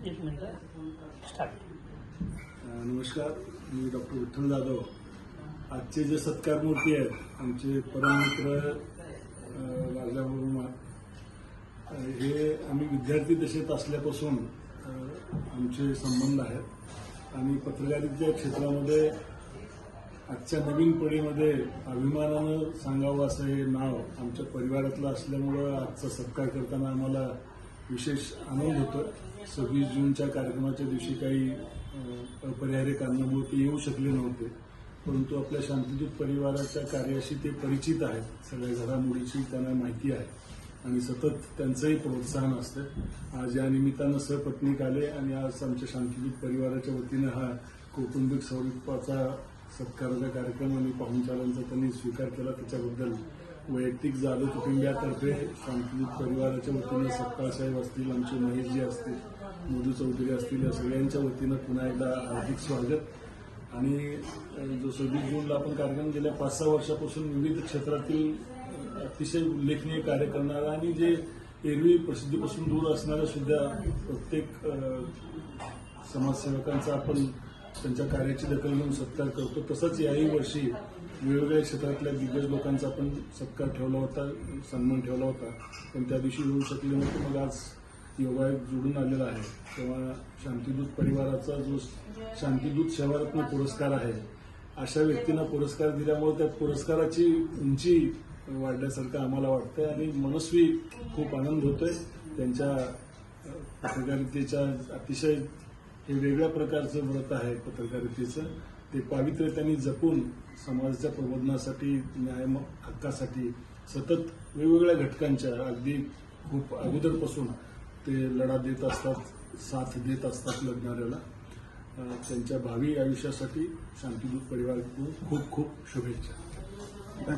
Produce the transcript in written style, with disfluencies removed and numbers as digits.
30 मिनिटं स्टार्ट. नमस्कार, मी डॉक्टर विठ्ठल जाधव. आजचे जे सत्कार मूर्ती आहेत आमचे परममित्र राजाभाऊ, हे आम्ही विद्यार्थी दशेत असल्यापासून आमचे संबंध आहेत आणि पत्रकारितेच्या क्षेत्रामध्ये आजच्या नवीन पिढीमध्ये अभिमानानं सांगावं असं हे नाव आमच्या परिवारातलं असल्यामुळं आजचा सत्कार करताना आम्हाला विशेष आनंद होतो. 26 जूनच्या कार्यक्रमाच्या दिवशी काही अपरिहार्य कारणामुळे ते येऊ शकले नव्हते, परंतु आपल्या शांतिदूत परिवाराच्या कार्याशी ते परिचित आहेत. सगळ्या घडामोडीची त्यांना माहिती आहे आणि सतत त्यांचंही प्रोत्साहन असतं. आज या निमित्तानं सहपत्नीक आले आणि आज आमच्या शांतिदूत परिवाराच्या वतीनं हा कौटुंबिक स्वरूपाचा सत्काराचा कार्यक्रम आणि पाहुणचारांचा त्यांनी स्वीकार केला. त्याच्याबद्दल वैयक्तिक जाधव कुटुंबियातर्फे शांतिदूत परिवाराच्या वतीनं सत्कारसाहेब असतील, आमचे महेशजी असतील, मधू चौधरी असतील, या सगळ्यांच्या वतीनं पुन्हा एकदा हार्दिक स्वागत. आणि जो 26 जूनला आपण कार्यक्रम गेल्या 5-6 वर्षापासून विविध क्षेत्रातील अतिशय उल्लेखनीय कार्य करणारा आणि जे एरवी प्रसिद्धीपासून दूर असणाऱ्या सुद्धा प्रत्येक समाजसेवकांचा आपण त्यांच्या कार्याची दखल घेऊन सत्कार करतो. तसंच याही वर्षी वेगवेगळ्या क्षेत्रातल्या दिग्गज लोकांचा आपण सत्कार ठेवला होता, सन्मान ठेवला होता, पण त्या दिवशी येऊ शकले नव्हते. मग आज योगायोग जोडून आलेला आहे. तेव्हा शांतिदूत परिवाराचा जो शांतिदूत सेवारत्न पुरस्कार आहे, अशा व्यक्तींना पुरस्कार दिल्यामुळे त्या पुरस्काराची उंची वाढल्यासारखं आम्हाला वाटतंय आणि मनस्वी खूप आनंद होतोय. त्यांच्या पत्रकारितेच्या अतिशय हे वेगळ्या प्रकारचं व्रत आहे पत्रकारितेचं, ते पावित्र्य त्यांनी जपून समाजाच्या प्रबोधनासाठी, न्याय हक्कासाठी सतत वेगवेगळ्या घटकांच्या अगदी खूप अगोदरपासून ते लढा देत असतात, साथ देत असतात लढणाऱ्याला. त्यांच्या भावी आयुष्यासाठी शांतिदूत परिवाराकडून खूप खूप शुभेच्छा.